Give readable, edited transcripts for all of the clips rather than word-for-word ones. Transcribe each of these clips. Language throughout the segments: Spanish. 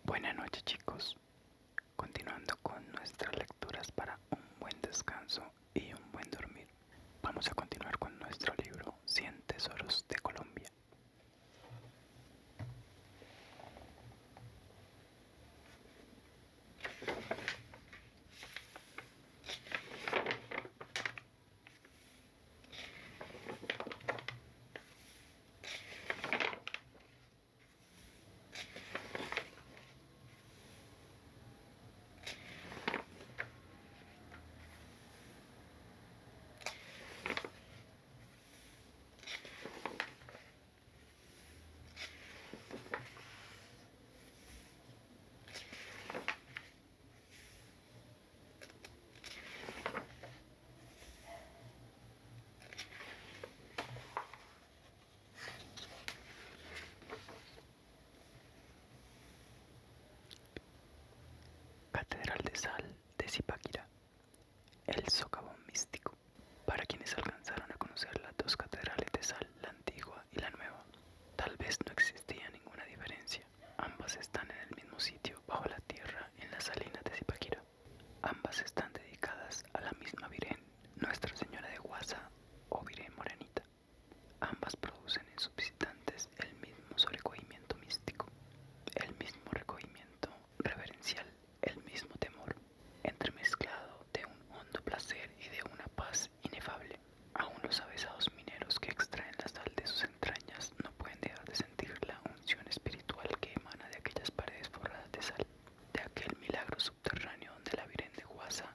Buenas noches chicos, continuando con nuestras lecturas para un buen descanso y un buen dormir. Vamos a continuar con nuestro libro 100 tesoros de Colombia. Catedral de Sal de Zipaquirá, el socavón místico. Para quienes alcanzaron a conocer las dos catedrales de sal, la antigua y la nueva, tal vez no existía ninguna diferencia. Ambas están en el mismo sitio, bajo la tierra, en las salinas de Zipaquirá. Ambas están dedicadas a la misma Virgen, Nuestra Señora de Guasa o Virgen Morenita. Ambas producen en sus visitantes el mismo sobrecogimiento místico, el mismo recogimiento reverencial, el mismo temor, entremezclado de un hondo placer y de una paz inefable. Aún los avesados mineros que extraen la sal de sus entrañas no pueden dejar de sentir la unción espiritual que emana de aquellas paredes forradas de sal, de aquel milagro subterráneo donde la Virgen de Guasa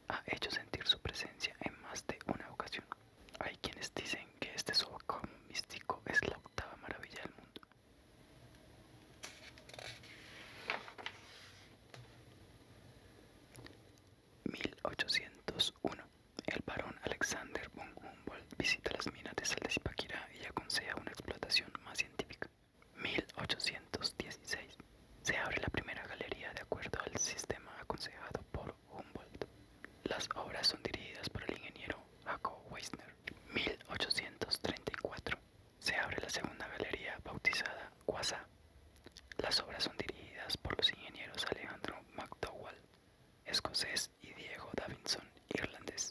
ha hecho sentir su presencia en más de una ocasión. Hay quienes dicen que este socavón místico es la octava maravilla del mundo. 1801. El barón Alexander von Humboldt visita las minas de sal de Zipaquirá y aconseja una explotación más científica. 1816. Se abre la primera galería de acuerdo al sistema aconsejado por Humboldt. Las obras son dirigidas por el ingeniero Jacob Weisner. 1834. Se abre la segunda galería bautizada Guasa. Las obras son dirigidas por los ingenieros Alejandro McDowell, escocés, y Diego Davidson, irlandés.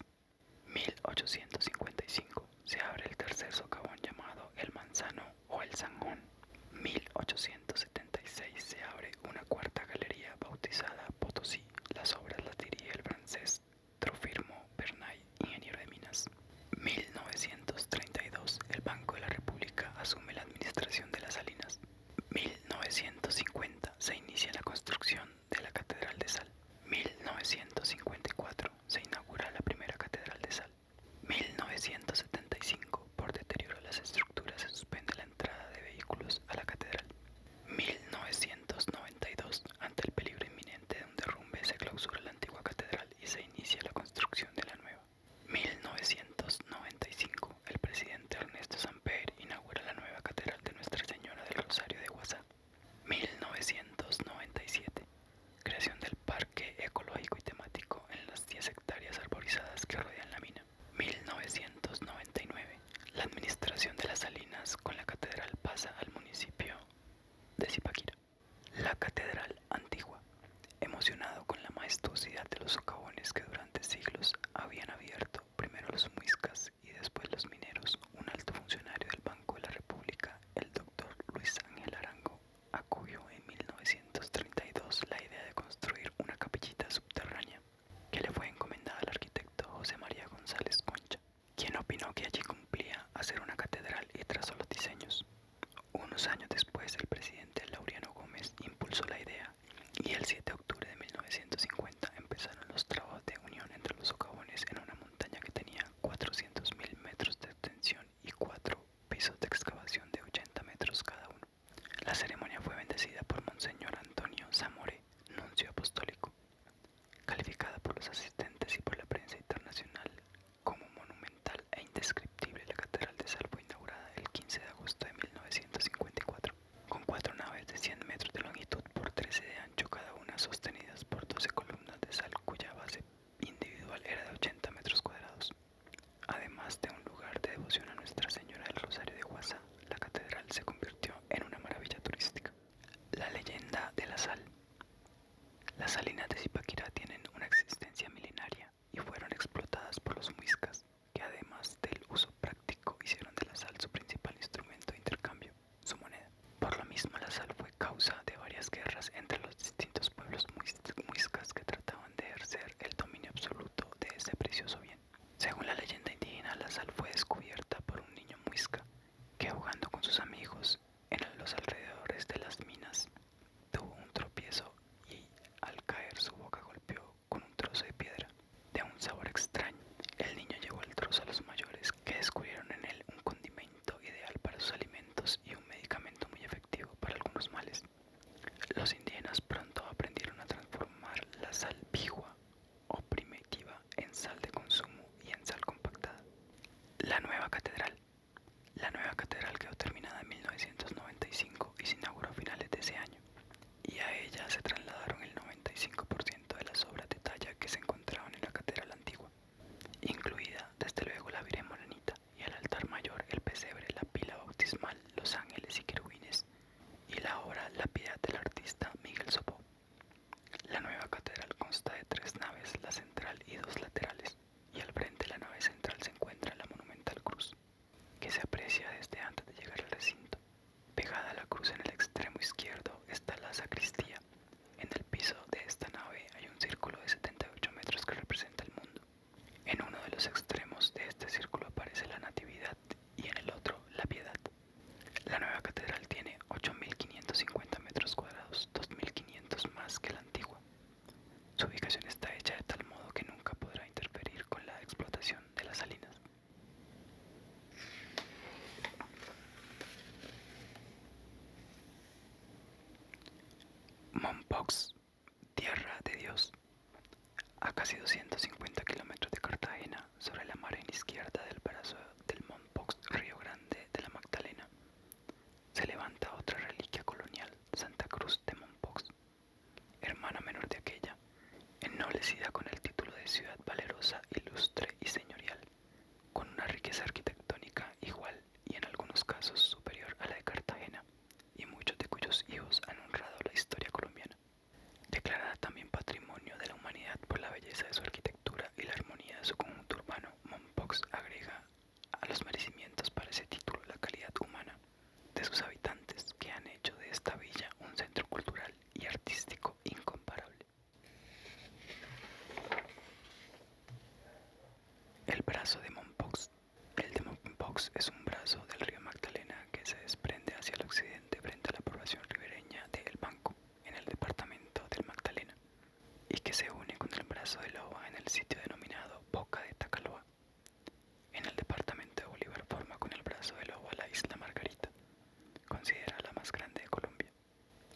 1855. Se abre el tercer socavón llamado el Manzano o el Zanjón. 1876. Se abre una cuarta galería bautizada Potosí. Las obras las dirige el francés Trofimo Bernay, ingeniero de minas. 1932. El Banco de la República asume la administración de las salinas. 1950. Se inicia la construcción de la Catedral de Sal. 1954. Se inaugura la primera Catedral de Sal. 1975. Por deterioro de las estructuras se suspende la entrada de vehículos a la catedral. 1992. Ante el peligro inminente de un derrumbe se clausura la antigua catedral y se inicia la construcción de la nueva. 1995. El presidente Ernesto Samper inaugura la nueva catedral de Nuestra Señora del Rosario de Guasá. 1997. Creación del parque ecológico y temático en las 10 hectáreas arborizadas que rodean la mina. 1999. La administración de las salinas con la catedral pasa al municipio de Zipaquirá. La catedral antigua. Emocionado con la majestuosidad de los socavones que durante siglos habían abierto, primero los muiscas y después los mineros, un alto funcionario del Banco de la República, el doctor Luis Ángel Arango, acogió en 1932 la idea de construir una capillita subterránea que le fue encomendada al arquitecto José María González Concha, quien opinó que allí cumplía hacer una catedral y trazó los diseños. Unos años después, el presidente Laureano Gómez impulsó la idea y el 7 de octubre de 1950 empezaron los trabajos de unión entre los socavones en una montaña que tenía 400.000 metros de extensión y 4 pisos de excavación de 80 metros cada uno. La ceremonia fue bendecida por Monseñor Antonio Zamore, nuncio apostólico Las salinas de Zipaquirá tienen una existencia milenaria y fueron explotadas por los muiscas, que además del uso práctico hicieron de la sal su principal instrumento de intercambio, su moneda. Por lo mismo, la sal fue causa de varias guerras entre los distintos pueblos muiscas que trataban de ejercer el dominio absoluto de ese precioso bien. Según la leyenda indígena, la sal fue descubierta por un niño muisca que, jugando con sus amigos en los alrededores de las minas, tuvo un tropiezo y al caer su boca golpeó con un trozo de piedra de un sabor extraño. El niño llevó el trozo a los mayores, que descubrieron en él un condimento ideal para sus alimentos y un medicamento muy efectivo para algunos males. Los indígenas pronto aprendieron a transformar la sal pigua o primitiva en sal de consumo y en sal compactada. La nueva catedral. La nueva catedral quedó terminada en 1995 y se inauguró a finales de ese año, y a ella se trasladaron el 95% de las obras de talla que se encontraban en la catedral antigua, incluida desde luego la Virgen Morenita y el altar mayor, el pesebre, la pila bautismal, los ángeles y querubines, y la obra La Piedad del artista Miguel Sopó. La nueva catedral consta de 3 naves, la central y 2 laterales, y al frente de la nave central se encuentra la monumental cruz, que se aprecia desde antes de llegar al recinto. Pegada a la cruz en el extremo izquierdo está la sacristía. En el piso de esta nave hay un círculo de 78 metros que representa el mundo. En uno de los extremos de este círculo aparece la Natividad y en el otro la Piedad. La nueva catedral tiene 8.550 metros cuadrados, 2.500 más que la antigua. Su ubicación está hecha de tal modo que nunca podrá interferir con la explotación de las salinas. Mompox, tierra de Dios. A casi 250 kilómetros de Cartagena, sobre la margen izquierda del brazo del Mompox, Río Grande de la Magdalena, se levanta otra reliquia colonial, Santa Cruz de Mompox, hermana menor de aquella, ennoblecida con el título de ciudad valerosa, ilustre y señorial, con una riqueza arquitectónica igual y en algunos casos superior a la de Cartagena, y muchos de cuyos hijos han honrado la historia colombiana. Declarada también Patrimonio de la Humanidad por la belleza de su arquitectura y la armonía de su conjunto urbano, Mompox agrega a los merecimientos para ese título la calidad humana de sus habitantes, que han hecho de esta villa un centro cultural y artístico incomparable. El brazo de Mompox. El de Mompox es un brazo del río Magdalena que se desprende hacia el occidente frente a la población ribereña de El Banco, en el departamento del Magdalena, y que se une con el brazo de Loba en el sitio denominado Boca de Tacaloa. En el departamento de Bolívar forma con el brazo de Loba la isla Margarita, considerada la más grande de Colombia.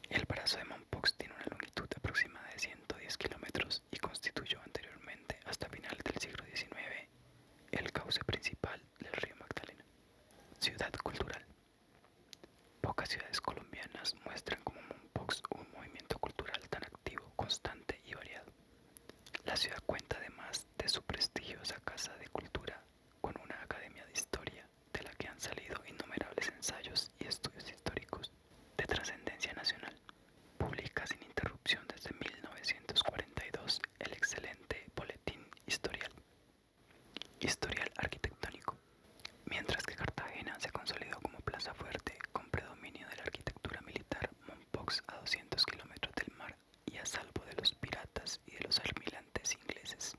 El brazo de Mompox tiene una longitud aproximada de 110 kilómetros y constituyó anteriormente, hasta finales del siglo XIX, el cauce principal del río Magdalena. Ciudad cultural. Pocas ciudades colombianas muestran como Mompox un movimiento cultural tan activo, constante y variado. La ciudad cuenta además de su prestigiosa Casa de Cultura con una academia de historia de la que han salido innumerables ensayos y estudios históricos de trascendencia nacional. Publica sin interrupción desde 1942 el excelente Boletín Historial. Historial arquitectónico. Mientras que Cartagena se consolidó como plaza fuerte con predominio de la arquitectura militar, Mompox, a 200 kilómetros del mar y a salvo de los piratas y de los almirantes ingleses,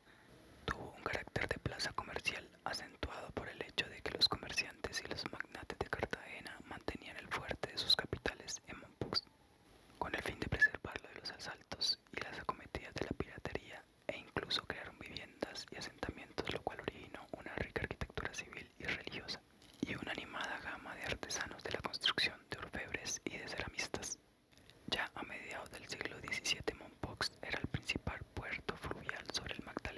tuvo un carácter de plaza comercial acentuado por el hecho de que los comerciantes y los magnates de Cartagena mantenían el fuerte de sus capitales en Mompox, con el fin de preservarlo de los asaltos y las acometidas de la piratería, e incluso crearon viviendas y asentamientos, lo cual originó una rica arquitectura civil y religiosa, y una animada gama de artesanos de la construcción, de orfebres y de ceramistas. Ya a mediados del siglo XVII, Mompox era el principal puerto fluvial sobre el Magdalena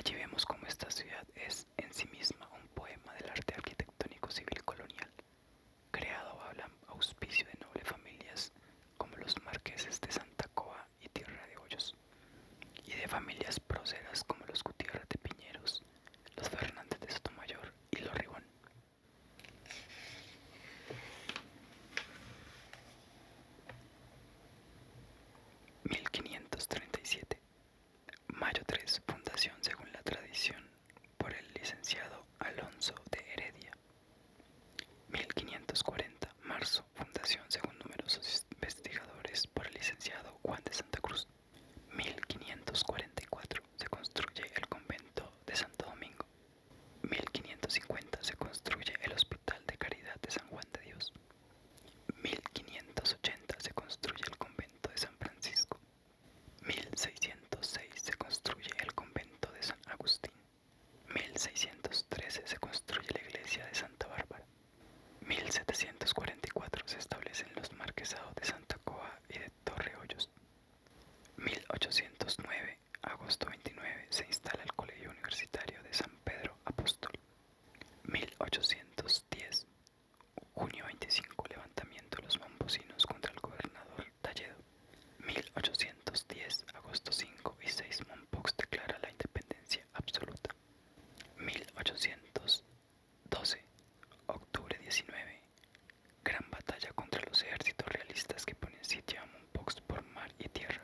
Allí vemos cómo esta ciudad es en sí misma un poema del arte arquitectónico civil colonial, creado bajo el auspicio de nobles familias como los marqueses de Santa Coa y Tierra de Hoyos, y de familias próceras como los Gutiérrez de Piñeros, los Fernández de Sotomayor y los Ribón. (1537) Mayo 3, fundación según la tradición por el licenciado Alonso de Heredia. 1540, marzo, fundación según numerosos investigadores por el licenciado Juan de Santa Cruz. 1544, se construye el convento de Santo Domingo. 1550, se construye el Hospital de Caridad de San Juan de Dios. 1580, se construye el convento de San Francisco. 1606, se construye el convento de San Agustín. 1613, se construye la iglesia de Santa Bárbara. 1744, se establecen los marquesados de Santa Coa y de Torre Hoyos. 1809, agosto 29, se instala el Colegio Universitario de San Pedro Apóstol. 1810, junio 25, levantamiento de los momposinos contra el gobernador Talledo. 1810, agosto 5 y 6, Mompox declara la independencia absoluta. 1812, octubre 19, gran batalla contra los ejércitos realistas que ponen sitio a Mompox por mar y tierra.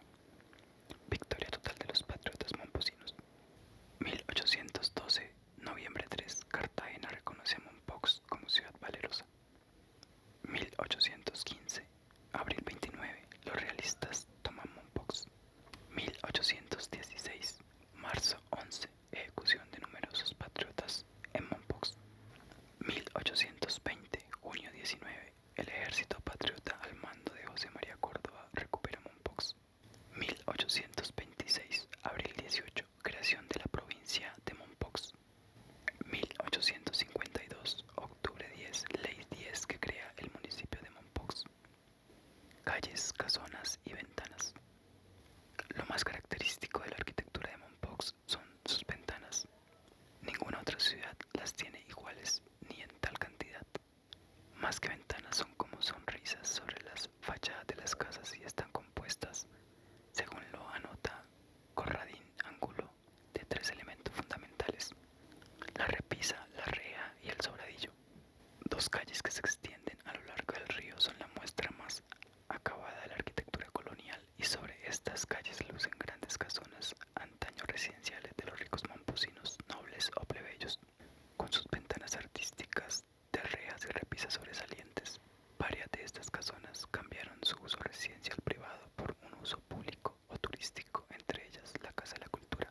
Victoria total de los patriotas momposinos. 1812, noviembre 3, Cartagena reconoce a Mompox como ciudad valerosa. 1815, abril 29, los realistas toman Mompox. 1816, marzo 11, ejecución de numerosos patriotas en Mompox. 1820, junio 19, el ejército patriota al mando de José María Córdoba recupera Mompox. 1826, abril 18, creación de la provincia de Mompox. 1852, octubre 10, ley 10 que crea el municipio de Mompox. Calles, casonas y ventanas. Lo más característico de la arquitectura de Mompox son sus ventanas. Ninguna otra ciudad las tiene iguales ni en tal cantidad. Más que ventanas, son como sonrisas sobre las fachadas de las casas y están compuestas, según lo anota Corradín Angulo, de tres elementos fundamentales: la repisa, la reja y el sobradillo. Dos calles que se extienden a lo largo del río son la muestra más acabada de la arquitectura colonial, y sobre estas calles lucen grandes casonas antaño residenciales de los ricos momposinos, nobles o plebeyos, con sus ventanas artísticas de rejas y repisas sobresalientes. Varias de estas casonas cambiaron su uso residencial privado por un uso público o turístico, entre ellas la Casa de la Cultura,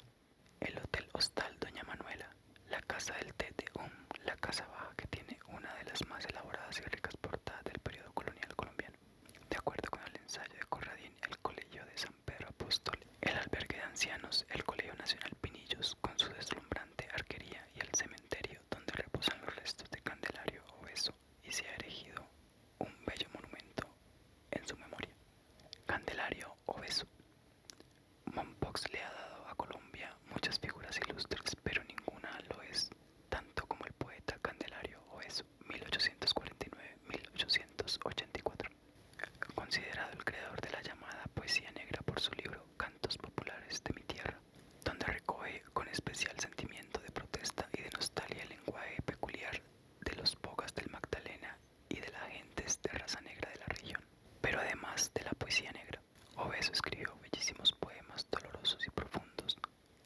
el Hotel Hostal Doña Manuela, la Casa del Té de la Casa Baja, que tiene una de las más elaboradas y ricas portadas del periodo colonial colombiano. De acuerdo con el ensayo de Corradín, el Colegio de San Pedro Apóstol, el albergue de ancianos, el Colegio Nacional Pinillos con su deslumbrante arquería y el cementerio donde reposan los restos de Candelario Obeso, y se ha erigido un bello monumento en su memoria. Candelario Obeso. Mompox le ha dado a Colombia muchas figuras ilustres, pero ninguna lo es tanto como el poeta Candelario Obeso, 1849-1884. Considerado el creador de la llamada poesía negra por su libro Cantos Populares de mi Tierra, donde recoge con especial sentimiento de protesta y de nostalgia el lenguaje peculiar de los bogas del Magdalena y de las gentes de raza negra de la región. Pero además de la poesía negra, Obeso escribió bellísimos poemas dolorosos y profundos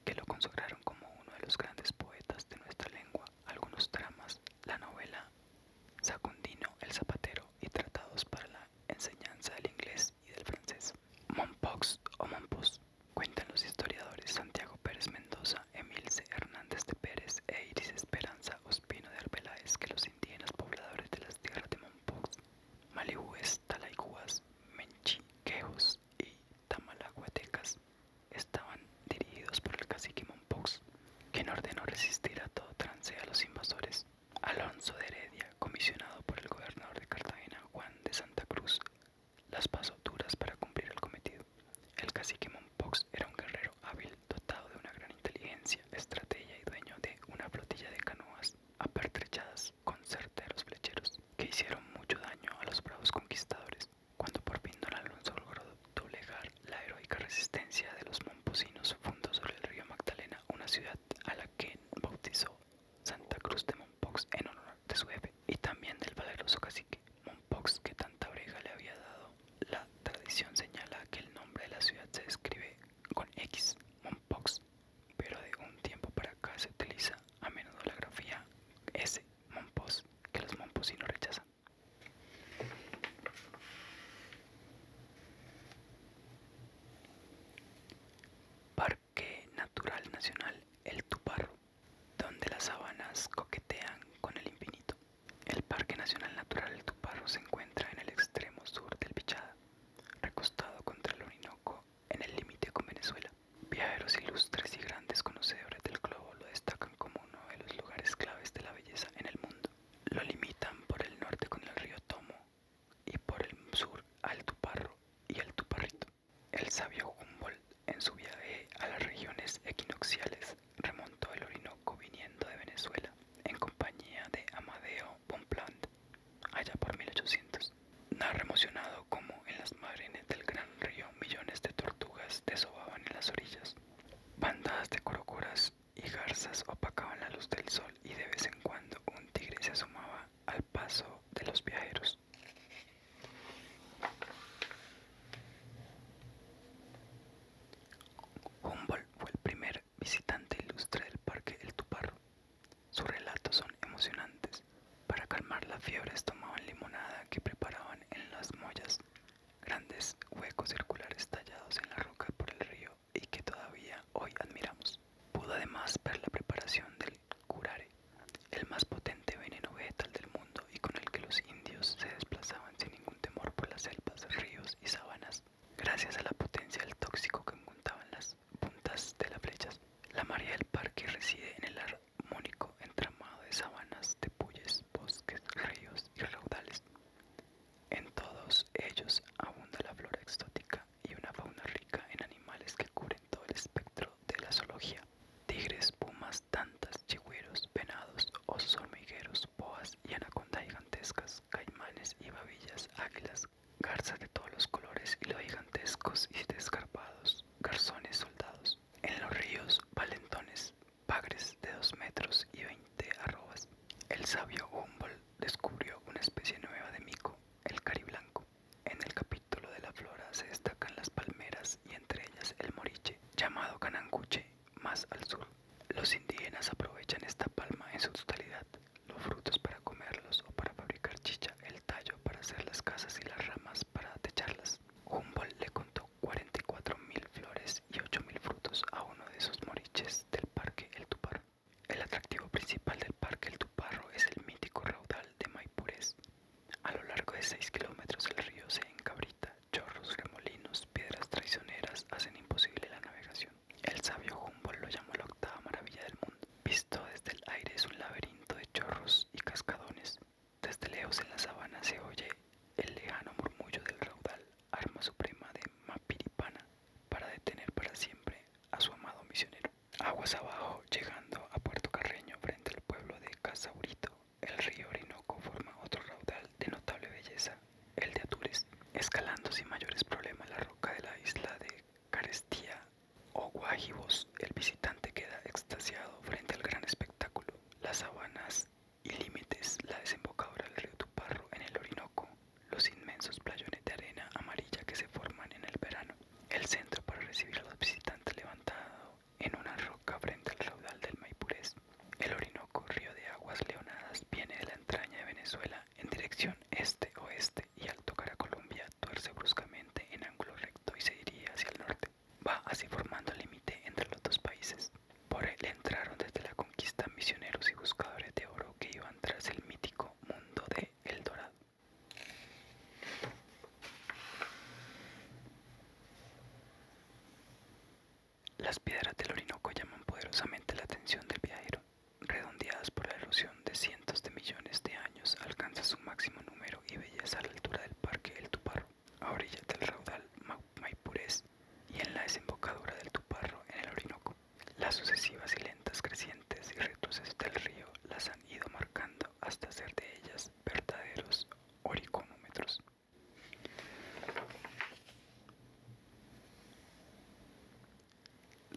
que lo consagraron como uno de los grandes poetas de nuestra lengua. Algunos dramas, la novela Sacundino el Zapatero y tratados para la enseñanza del inglés y del francés. Mompox o Mompos. Cuentan los historiadores Santiago Pérez Mendoza, Emilce Hernández de Pérez e Iris Esperanza Ospino de Arbeláez que los indígenas pobladores de las tierras de Mompox, Malihúes, Talaicúas, Menchiquejos y Tamalahuatecas estaban dirigidos por el cacique Mompox, quien ordenó resistir a todo trance a los invasores. Alonso de Heredia, comisionado por el gobernador de Cartagena, Juan de Santa Cruz, las pasó duras para cumplir el cometido. El cacique Mompox era un guerrero hábil, dotado de una gran inteligencia, estrategia personas coquetean con el infinito. El Parque Nacional Natural El Tuparro se encuentra en el extremo sur del Bichada, recostado contra el Orinoco en el límite con Venezuela. Viajeros ilustres y grandes conocedores del globo lo destacan como uno de los lugares claves de la belleza en el mundo. Lo limitan por el norte con el río Tomo y por el sur al Tuparro y el Tuparrito. El sabio Humboldt, en su viaje a las regiones equinocciales, remontó el Orinoco viniendo de Venezuela en compañía de Amadeo Bonpland, allá por 1800. Narra emocionado como en las márgenes del gran río millones de tortugas desovaban en las orillas. Bandadas de corocoras y garzas opacaban la luz del sol y de vez en cuando un tigre se asomaba al paso de los viajeros. Humboldt fue el primer visitante ilustre del Parque El Tuparro. Sus relatos son emocionantes. Para calmar las fiebres tomaban limonada que preparaban en las mollas, grandes huecos circulares tallados en la roca por el río y que todavía hoy admiramos. Pudo además ver la preparación del curare, el más potente veneno vegetal del mundo y con el que los indios se desplazaban sin ningún temor por las selvas, ríos y sabanas, gracias a la potencia del tóxico que enguntaban las puntas de las flechas. La maría del parque reside en el armónico entramado de sabanas, tepuyes, bosques, ríos y raudales. En todos ellos abunda la flora exótica y una fauna rica en animales que cubren todo el espectro de la zoología. Tigres, pumas, tantas, chigüeros, venados, osos hormigueros, boas y anacondas gigantescas, caimanes y babillas, águilas, garzas de todos los colores y los gigantescos y desgarbados garzones soldados. En los ríos, valentones, bagres de 2 metros y 20 arrobas. El sabio Humboldt descubrió una especie nueva de mico, el cariblanco. En el capítulo de la flora se destacan las palmeras y entre ellas el moriche, llamado cananguche, más al sur. Los indígenas aprovechan esta palma en su totalidad, los frutos para comerlos o para fabricar chicha, el tallo para hacer las casas y las ramas para techarlas. Humboldt le contó 44.000 flores y 8.000 frutos a uno de esos moriches del Parque El Tuparro. El atractivo principal del Parque El Tuparro es el mítico raudal de Maipures. A lo largo de 6 kilómetros el río se encabrita, chorros, remolinos, piedras traicioneras hacen imposible la navegación. El sabio Humboldt lo llamó la octava maravilla del mundo. Visto desde el aire es un laberinto de chorros y cascadones. Desde lejos en la sabana se oye el lejano murmullo del raudal, arma suprema de Mapiripana para detener para siempre a su amado misionero. Aguas abajo, llegando a Puerto Carreño frente al pueblo de Casaurito, el río Orinoco forma otro raudal de notable belleza, el de Atures, escalando sin mayores problemas la roca de la isla de Carestía o Guajibos. El visitante queda extasiado frente al gran espectáculo, las sabanas y límites, la desembocadura del río Tuparro en el Orinoco, los inmensos playones de arena amarilla que se forman en el verano, el centro para recibir a los visitantes levantado en una roca frente al raudal del Maipurés. El Orinoco, río de aguas leonadas, viene de la entraña de Venezuela en dirección este-oeste y al tocar a Colombia tuerce bruscamente en ángulo recto y se dirige hacia el norte. Va así formando el límite entre los dos países. Por él entraron desde la conquista misioneros y buscadores de oro que iban tras el mítico mundo de El Dorado. Las piedras del Orinoco llaman poderosamente la atención del viajero. Redondeadas por la erosión de cientos de millones de años, alcanza su máximo número y belleza a la altura del Parque El Tuparro, a orillas del raudal Maipurés y en la desembocadura del Tuparro en el Orinoco. Las sucesivas y lentas crecientes y retrocesos del río las han ido marcando hasta hacer de ellas verdaderos oriconómetros.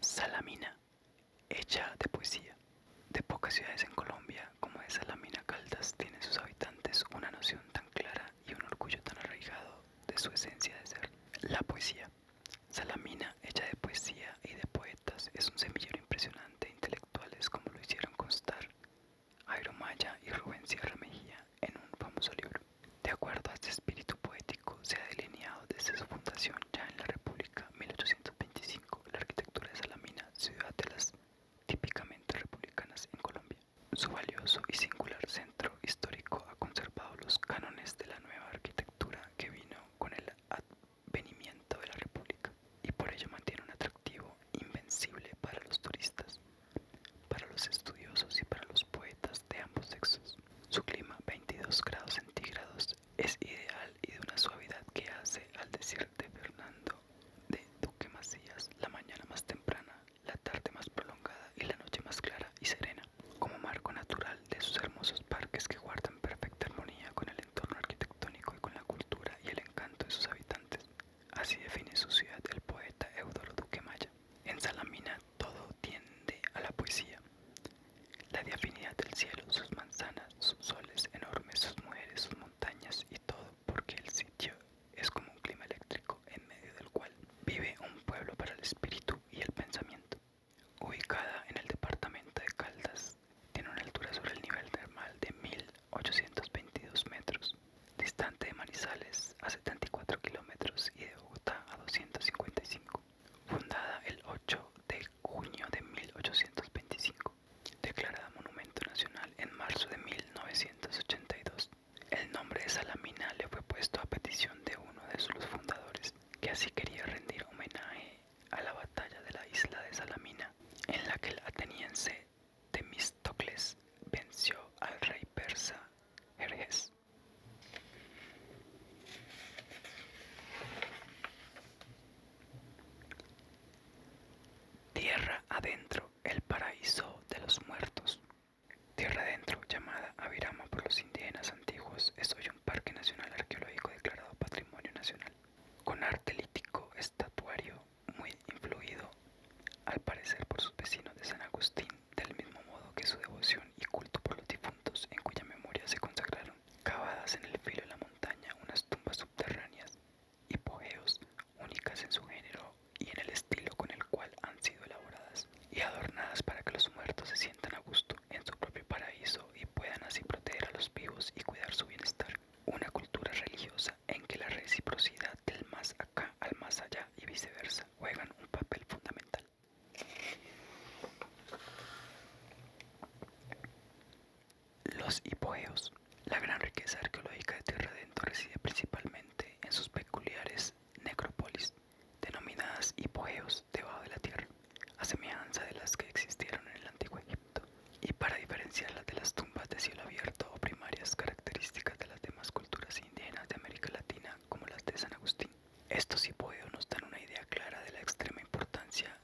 Salamina, hecha de poesía. De pocas ciudades en Colombia como de Salamina Caldas tienen sus habitantes una noción tan clara y un orgullo tan arraigado de su esencia de ser. La poesía. Salamina, hecha de poesía y de poetas, es un semillero impresionante de intelectuales como lo hicieron constar Jairo Maya y Rubén Sierra Mejía en un famoso libro. De acuerdo a este espíritu poético, se ha delineado desde su fundación ya en la República 1825 la arquitectura de Salamina, ciudad de las típicamente republicanas en Colombia. Su valiosa misterioso y singular centro histórico ha conservado los cánones de la nueva arquitectura que vino con el advenimiento de la República y por ello mantiene un atractivo invencible para los turistas, para los estudiosos y para los poetas de ambos sexos. Su clima, 22 grados centígrados, es ideal y de una suavidad que hace al decir de Fernando de Duque Macías: la mañana más temprana, la tarde más prolongada y la noche más clara y serena. Como marco natural de sus hermosos parques que guardan perfecta armonía con el entorno arquitectónico y con la cultura y el encanto de sus habitantes. Así define su ciudad el poeta Eudoro Duque Maya. En Salamina todo tiende a la poesía. La diafinidad del cielo, sus manzanas, sus soles enormes, sus mujeres, sus montañas y todo porque el sitio es como un clima eléctrico en medio del cual vive un pueblo para el espíritu y el pensamiento. Ubicada en el departamento de Caldas, tiene una altura sobre el nivel del mar de 1822 metros, distante de Manizales a 74 kilómetros y de Bogotá a 255. Fundada el 8 de junio de 1825, declarada Monumento Nacional en marzo de 1982. El nombre de Salamina le fue puesto a petición de uno de sus fundadores, que así quería rendir homenaje a la batalla de la isla de Salamina, en la que el ateniense Temístocles venció al rey persa Jerjes. Tierra adentro, el paraíso de los muertos. Tierra adentro, llamada Avirama por los indígenas antiguos, es hoy un parque nacional arqueológico declarado Patrimonio Nacional, con arte lítico estatuario muy influido, al parecer por sus vecinos de San Agustín, del mismo modo que su devoción y culto por los difuntos, en cuya memoria se consagraron, cavadas en el filo de la montaña, unas tumbas subterráneas, hipogeos, únicas en su género y en el estilo con el cual han sido elaboradas, y adornadas para que los muertos se sientan a gusto en su propio paraíso y puedan así proteger a los vivos y cuidar su bienestar. Una cultura religiosa en que la reciprocidad del más acá al más allá y viceversa juegan un papel fundamental. Los hipogeos. La gran riqueza arqueológica de Tierra Adentro reside principalmente en sus peculiares necrópolis, denominadas hipogeos debajo de la tierra, a semejanza de las que existieron en el Antiguo Egipto, y para diferenciarlas de las tumbas de cielo abierto o primarias características de las demás culturas indígenas de América Latina, como las de San Agustín. Estos hipogeos nos dan una idea clara de la extrema importancia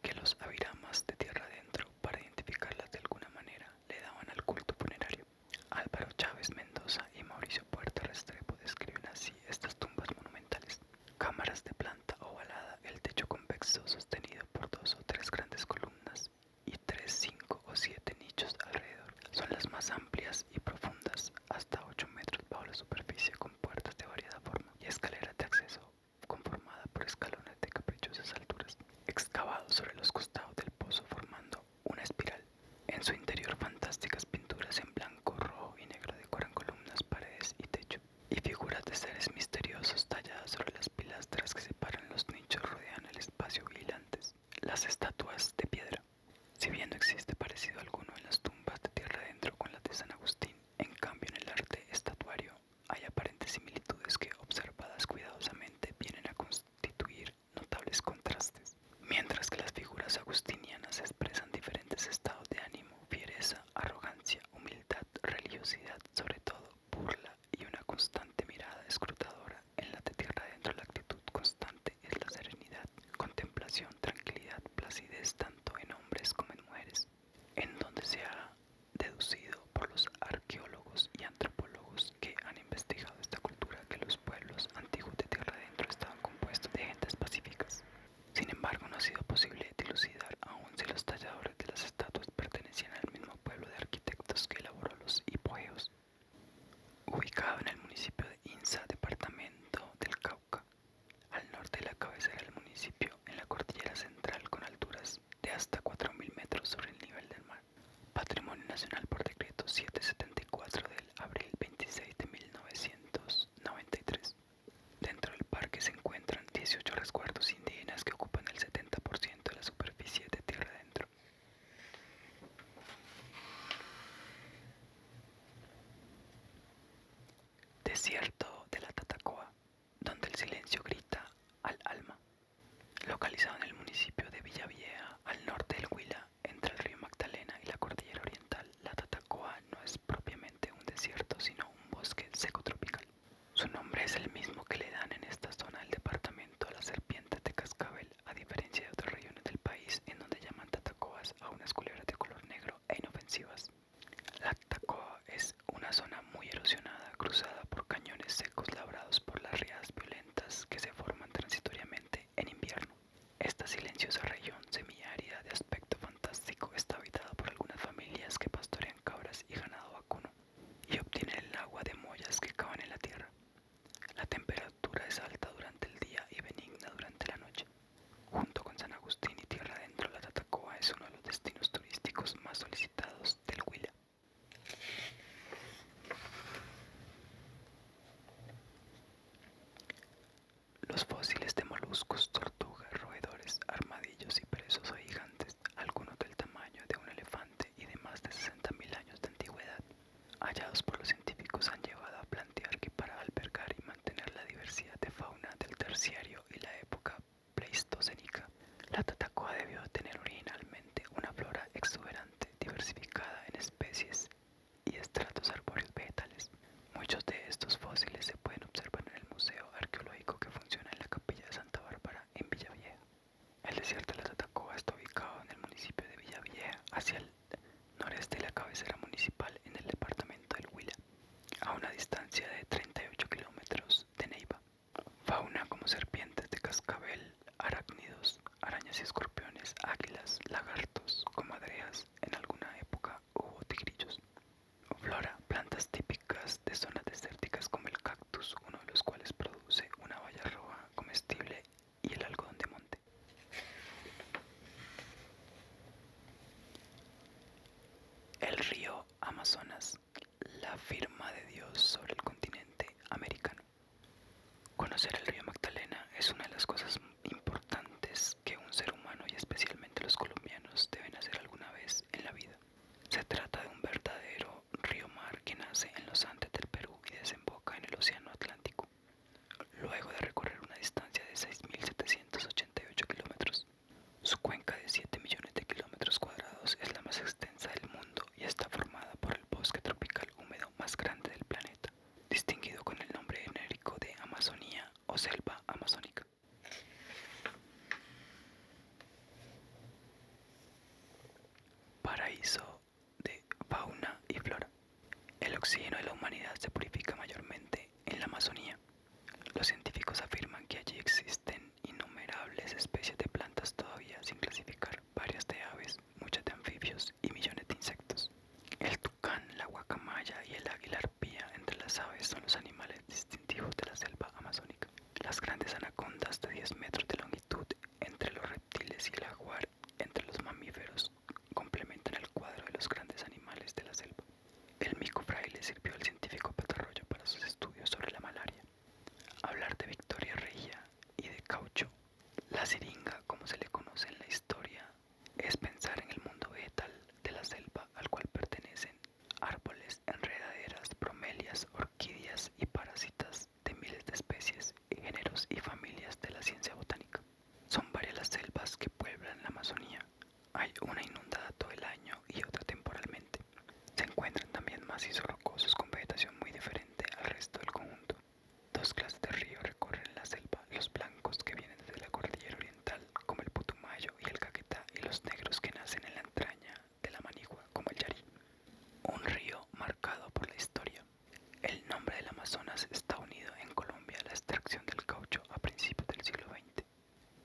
que los aviramas de Tierra Adentro, para identificarlas de alguna manera, le daban al culto funerario. Álvaro Chávez Mendoza y Mauricio Puerta Restrepo describen así estas tumbas monumentales: cámaras de planta ovalada, el techo convexo sostenido por 2 o 3 grandes columnas y 3, 5 o 7 nichos alrededor. Son las más amplias y profundas, hasta 8 metros bajo la superficie, con puertas de variada forma y escaleras de acceso conformada por escalones de caprichosas alturas, excavados sobre los costados del pozo formando una espiral. En su interior, fantásticas pinturas en blanco, rojo y negro decoran columnas, paredes y techo, y figuras de seres misteriosos talladas sobre las pilastras que separan los nichos rodean el espacio vigilantes. Las estatuas de piedra. Si bien no existe parecido alguno en las tumbas de Tierra Adentro con las de San Agustín, en cambio en el arte estatuario hay aparentes similitudes que, observadas cuidadosamente, vienen a constituir notables contrastes. Mientras que las figuras agustinianas expresan diferentes estados de ánimo, fiereza, arrogancia, humildad, religiosidad, sobre todo burla y una constante mirada escrutadora, en la de Tierra Adentro la actitud constante es la serenidad, contemplación, tranquilidad, placidez tanto en hombres como en mujeres, en donde se ha deducido por los arqueólogos y antropólogos que han investigado esta cultura que los pueblos antiguos de Tierra Adentro estaban compuestos de gentes pacíficas. Sin embargo, no ha sido posible dilucidar aún si los talladores de las estatuas pertenecían al mismo pueblo de arquitectos que elaboró los hipogeos. Ubicado en el municipio de Insa, departamento del Cauca, al norte de la cabecera del municipio, en la cordillera central, con alturas de hasta 4.000 metros sobre el nivel del mar. Patrimonio Nacional por decreto 774 del abril 26 de 1993. Dentro del parque se encuentran 18 resguardos indígenas que ocupan el 70% de la superficie de Tierra Adentro. Amazonas, la firma de Dios sobre el continente americano. Conocer el río Magdalena es una de las cosas importantes que un ser humano y especialmente los colombianos deben hacer alguna vez en la vida. Se trata de un verdadero río-mar que nace en los Andes del Perú y desemboca en el Océano Atlántico. Luego de recorrer una distancia de 6.788 kilómetros, su cuenca de 7 millones de kilómetros cuadrados es la más extensa del mundo y está formada por el bosque tropical húmedo más grande del planeta, distinguido con el nombre genérico de Amazonía o selva amazónica. Paraíso de fauna y flora. El oxígeno de la humanidad se purifica mayormente en la Amazonía. Los científicos afirman que allí existen innumerables especies de plantas todavía sin clasificar, varias de aves, muchas de anfibios y millones de insectos. El tucán, la guacamaya y el águila arpía entre las aves son los animales distintivos de la selva amazónica. Las grandes anacondas de 10 metros de longitud entre los reptiles y el jaguar entre los mamíferos complementan el cuadro de los grandes animales de la selva. El mico fraile sirvió al científico Petorroyo para sus estudios sobre la malaria. Hablar de Victoria Regia y de caucho, la siringa como se le conoce en la historia, es pensar en el mundo vegetal de la selva al cual pertenecen árboles, enredaderas, bromelias, orquídeas y parásitas de miles de especies, géneros y familias de la ciencia botánica. Son varias las selvas que pueblan la Amazonía. Hay una inundada todo el año y otra temporalmente. Se encuentran también macizos rocosos con vegetación muy diferente al resto del conjunto. Dos clases de ríos recorren la selva, los blancos que vienen desde la cordillera oriental, como el Putumayo y el Caquetá, y los negros que nacen en la entraña de la Manigua, como el Yarí. Un río marcado por la historia. El nombre del Amazonas está unido en Colombia a la extracción del caucho a principios del siglo XX,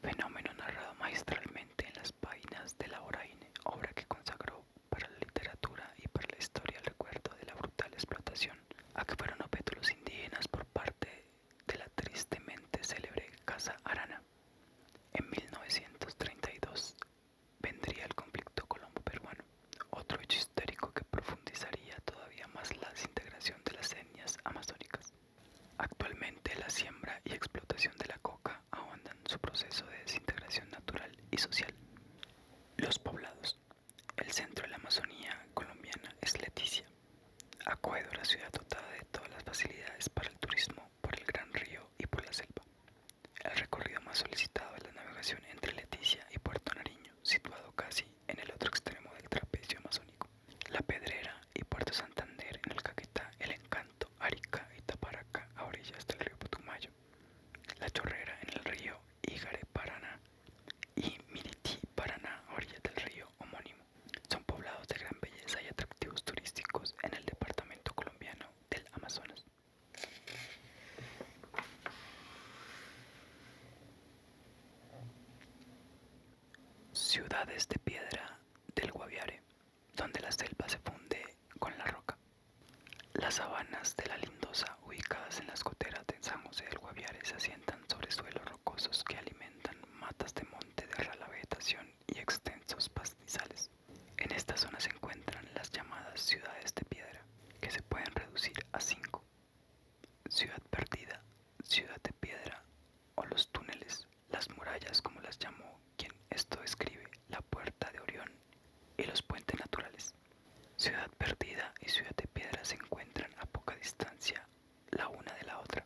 fenómeno narrado magistralmente en las páginas de La Vorágine, obra que consagró para la literatura y para la historia el recuerdo de la brutal explotación a que fueron objeto los indígenas por parte de la tristemente célebre Casa Arana. En 1932 vendría el conflicto colombo-peruano, otro hecho histórico que profundizaría todavía más la desintegración de las etnias amazónicas. Actualmente la siembra y explotación de la coca ahondan su proceso de desintegración natural y social. Los poblados. El centro de la Amazonía colombiana es Leticia, acogedora ciudad dotada de todas las facilidades para el turismo por el gran río y por la selva. El recorrido más solicitado es la navegación entre Leticia y Puerto Nariño, situado casi en el otro extremo del trapecio amazónico. La Pedrera y Puerto Santander en el Caquetá, El Encanto, Arica y Taparaca a orillas del río Putumayo. La Chorrera en el río Ígare, Paraná y Mirití, Paraná a orillas del río homónimo. Son poblados de gran belleza y atractivos turísticos en el departamento colombiano del Amazonas. Ciudades de piedra del Guaviare, donde la selva se funde con la roca. Las sabanas de la Lindosa, ubicadas en las coteras de San José del Guaviare, se asientan sobre suelos rocosos que alimentan matas de monte de rala vegetación y extensos pastizales. En esta zona se encuentran las llamadas ciudades de piedra, que se pueden reducir a 5. Ciudad perdida, ciudad de piedra o los túneles, las murallas como las llamó quien esto describe, la puerta de Orión y los puentes naturales. Ciudad perdida y ciudad de piedra se encuentran a poca distancia la una de la otra.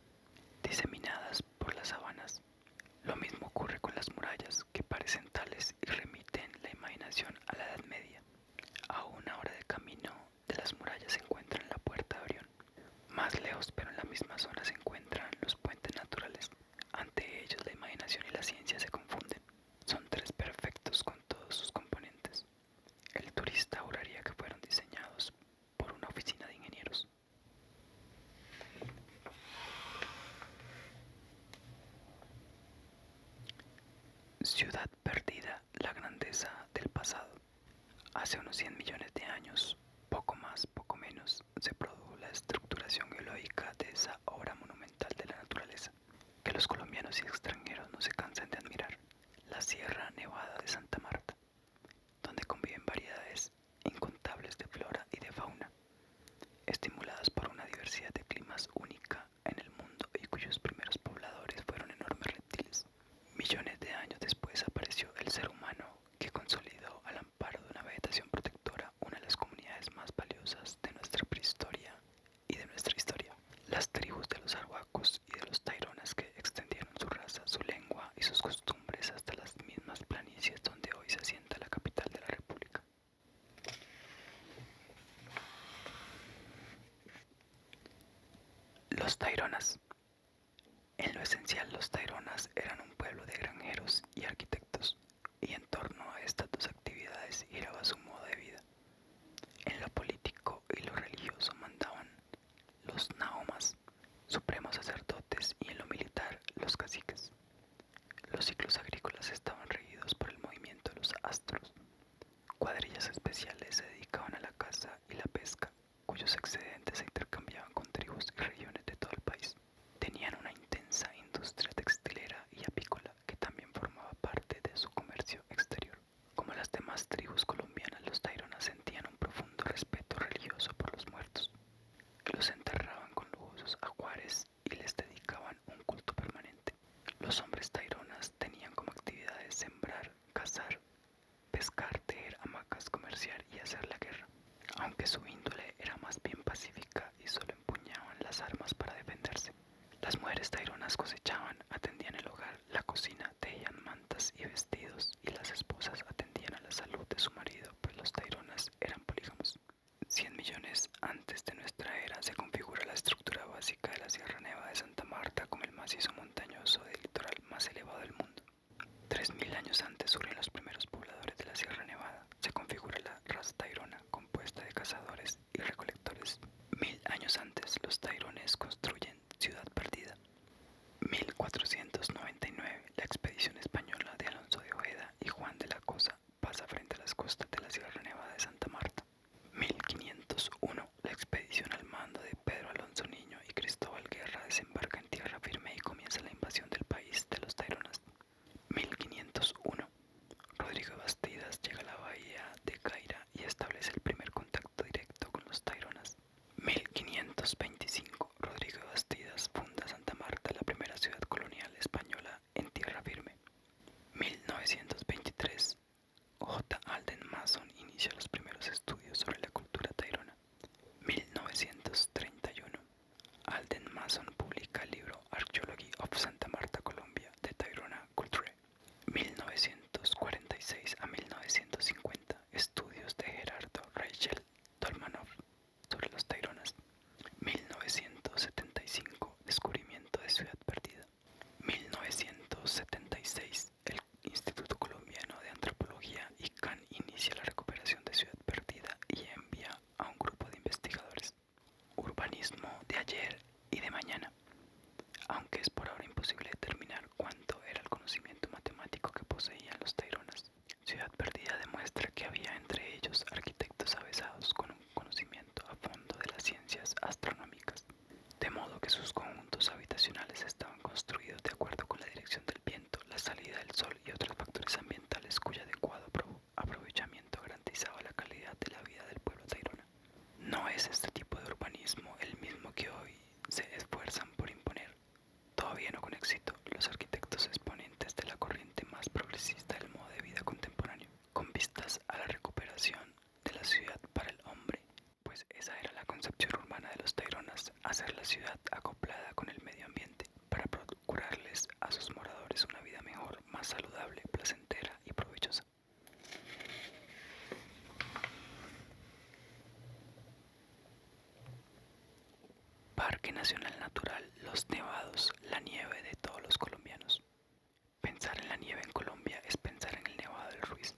Los Taironas. En lo esencial, los Taironas eran un pueblo de granjeros y arquitectos, y en torno a estas dos actividades giraba su modo de vida. En lo político y lo religioso mandaban los naomas, supremos sacerdotes, y en lo militar los caciques. Los ciclos agrícolas estaban regidos por el movimiento de los astros. Cuadrillas especiales se dedicaban a la caza y la pesca, cuyos excedentes se intercambiaban con tribus y regiones de todo el país. Tenían una intensa industria textilera y apícola que también formaba parte de su comercio exterior. Como las demás tribus colombianas, los taironas sentían un profundo respeto religioso por los muertos. Los enterraban con lujosos ajuares y les dedicaban un culto permanente. Los hombres taironas tenían como actividades sembrar, cazar, pescar, tejer hamacas, comerciar y hacer la guerra, aunque su índole era más bien pacífica y solo empuñaban las armas para defenderse. Las mujeres taironas cosechaban, atendían el hogar, la cocina, tejían mantas y vestidos, y las esposas atendían a la salud de su marido, pues los taironas eran polígamos. 100 millones antes de nuestra era se configura la estructura básica de la Sierra Nevada de Santa Marta como el macizo montañoso del litoral más elevado del mundo. 3000 años antes surgen los primeros pobladores de la Sierra Nevada. Se configura la raza tairona, compuesta de cazadores y recolectores. 1000 años antes, los tairones construyen Ciudad Perdida. 1499, la expedición española de Alonso de Ojeda y Juan de la Cosa pasa frente a las costas de la Sierra Nevada de Santa Marta. 1501, la expedición al mando de Pedro Alonso Niño y Cristóbal Guerra desembarca en tierra firme y comienza la invasión del país de los taironas. 1501, Rodrigo Bastidas llega a la bahía de Caira y establece el primer contacto directo con los taironas. 1525, Rodrigo Bastidas funda Santa Marta, la primera ciudad colonial española en tierra firme. 1923, J. Alden Mason inicia los primeros estudios sobre la cultura tairona. 1931, Alden Mason publica el libro Archaeology of Santa Marta, Colombia, de Tairona Culture. 1946 a 1950, estudios de Gerardo Reichel Tolmanov sobre los taironas. 1975, descubrimiento de Ciudad Perdida. 1976, el Instituto Colombiano de Antropología ICANN inicia la recuperación de Ciudad Perdida y envía a un grupo de investigadores. Urbanismo de ayer y de mañana. Aunque es por ahora imposible determinar cuánto era el conocimiento matemático que poseían los taironas, Ciudad Perdida demuestra que había entre ellos arquitectos avesados con un conocimiento a fondo de las ciencias astronómicas, de modo que sus conjuntos habitacionales estaban construidos de acuerdo con la dirección del viento, la salida del sol y otros factores ambientales cuyo adecuado aprovechamiento garantizaba la calidad de la vida del pueblo tairona. No es este tipo de urbanismo el mismo que hoy se esfuerzan por imponer, todavía no con éxito, los arquitectos exponentes de la corriente más progresista del modo de vida contemporáneo, con vistas a la recuperación de la ciudad para el hombre, pues esa era la concepción urbana de los taironas, hacer la ciudad acoplada con el medio ambiente, para procurarles a sus moradores una vida mejor, más saludable, placentera y provechosa. Parque Nacional Natural Los Nevados, la nieve de todos los colombianos. Pensar en la nieve en Colombia es pensar en el Nevado del Ruiz.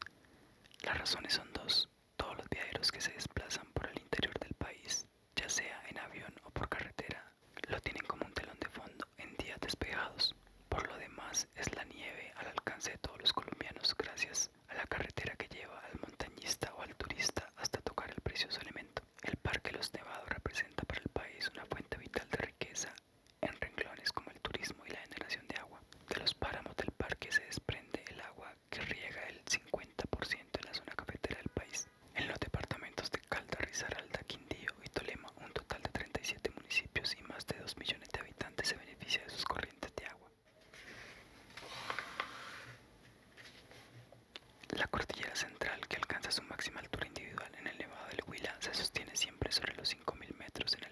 Las razones son dos. Todos los viajeros que se desplazan por el interior del país, ya sea en avión o por carretera, lo tienen como un telón de fondo en días despejados. Por lo demás, es la nieve al alcance de todos los colombianos gracias a la carretera que lleva al montañista o al turista hasta tocar el precioso elemento. El Parque Los Nevados representa para el país una fuente vital de riqueza en renglones como el turismo y la generación de agua. De los páramos del parque se desprende el agua que riega el 50% de la zona cafetera del país. En los departamentos de Calda, Risaralda, Quindío y Tolima, un total de 37 municipios y más de 2 millones de habitantes se beneficia de sus corrientes de agua. La cordillera central, que alcanza su máxima altura individual en el Nevado del Huila, se sostiene siempre sobre los 5000 metros en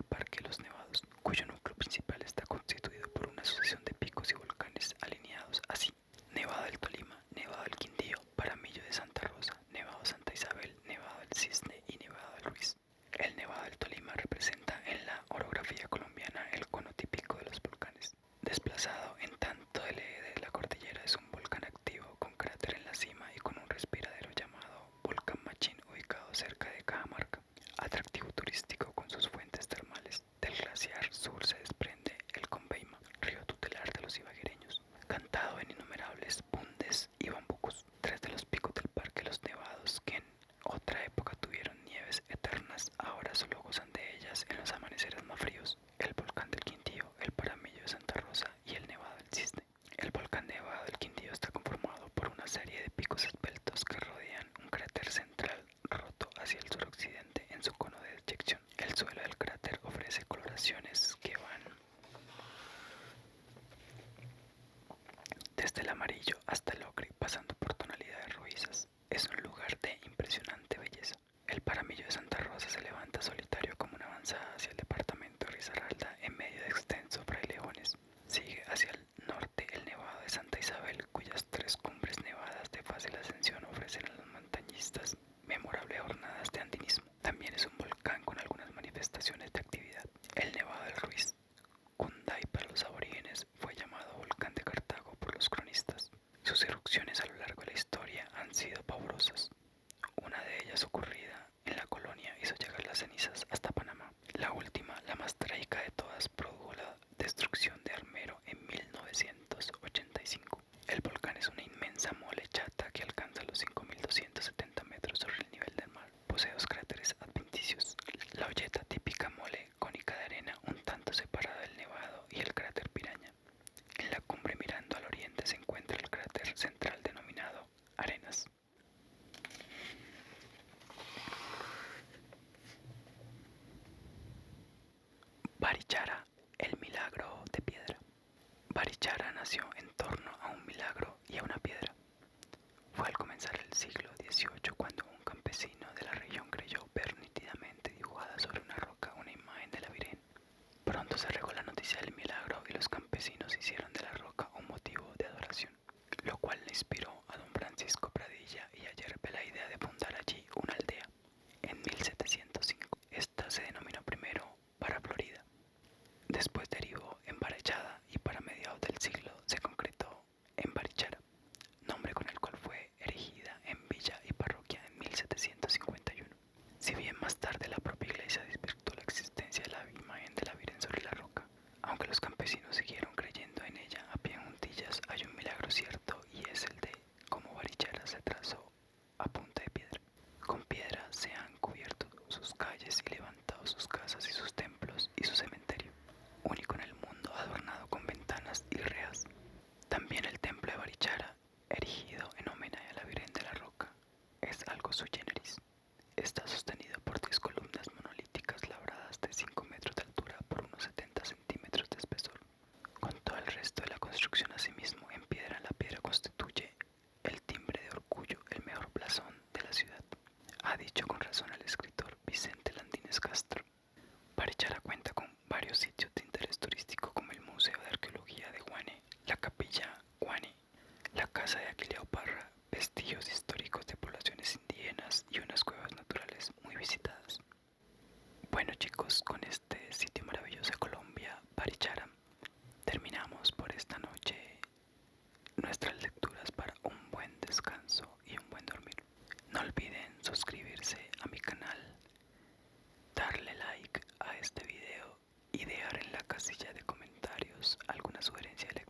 además en los amaneceres más fríos, el volcán del Quintío, el Paramillo de Santa Rosa y el Nevado del Cisne. El volcán Nevado del Quintío está conformado por una serie de picos esbeltos que rodean un cráter central roto hacia el suroccidente en su cono de eyección. El suelo del cráter ofrece coloraciones que van desde el amarillo hasta el ocre, pasando por tonalidades rojizas. Es un lugar de impresionante belleza. El Paramillo de Santa Rosa se levanta solitario como una avanzada hacia el departamento de Risaralda en medio de extensos frailejones. Sigue hacia el norte el Nevado de Santa Isabel, cuyas tres cumbres nevadas de fácil ascensión ofrecen a los montañistas memorables jornadas de andinismo. También es un volcán con algunas manifestaciones de actividad. El Nevado del Ruiz, Cunday para los aborígenes, fue llamado Volcán de Cartago por los cronistas. Sus erupciones a lo largo de la historia han sido pavorosas. Una de ellas ocurrida en la colonia hizo llegar las cenizas hasta Panamá. La última, la más trágica de todas, produjo la destrucción de Armero en 1985. El volcán es una inmensa mole chata que alcanza los 5.270 metros sobre el nivel del mar. Posee dos cráteres adventicios. La Olleta, típica mole cónica de arena un tanto separada del nevado, y el cráter Piraña. En la cumbre mirando al oriente se encuentra el cráter central denominado Arenas. Barichara, el milagro de piedra. Barichara nació en torno a un milagro y a una piedra. Fue al comenzar el siglo XVIII cuando un campesino de la región creyó ver nítidamente dibujada sobre una roca una imagen de la Virgen. Pronto se regó la noticia del milagro y los campesinos hicieron de la roca un motivo de adoración, lo cual le inspiró a don Francisco Pradilla y a Yerpe la idea de fundar allí una aldea. En 1705, esta se denominó primero Para Florida, después derivó en Barachada y para mediados del siglo se concretó en Barichara, nombre con el cual fue erigida en villa y parroquia en 1751. Si bien más tarde la propia iglesia desvirtuó la existencia de la imagen de la Virgen sobre la roca, aunque los campesinos siguieron creyendo en ella a pie juntillas, hay un milagro cierto y es el de cómo Barichara se trazó a punta de piedra. Con piedra se han cubierto sus calles y levantado sus casas y sus templos y su cementerio, único en el mundo adornado con ventanas y rejas. También el templo de Barichara, erigido en homenaje a la Virgen de la Roca, es algo sui generis. Está sostenido por 10 columnas monolíticas labradas de 5 metros de altura por unos 70 centímetros de espesor. Con todo el resto de la construcción asimismo en piedra, la piedra constituye el timbre de orgullo, el mejor blasón de la ciudad, ha dicho con razón el escritor Vicente Landines Castro. Barichara cuenta con varios sitios de interés turístico como el Museo de Arqueología de Guane, la Capilla Guane, la Casa de Aquileo Parra, vestigios históricos de poblaciones indígenas y unas cuevas naturales muy visitadas. Bueno chicos, con este sitio maravilloso de Colombia, Barichara, terminamos por esta noche nuestras lecturas para un buen descanso y un buen dormir. No olviden suscribirse a mi canal, darle like a este video y dejar en la casilla de comentarios alguna sugerencia de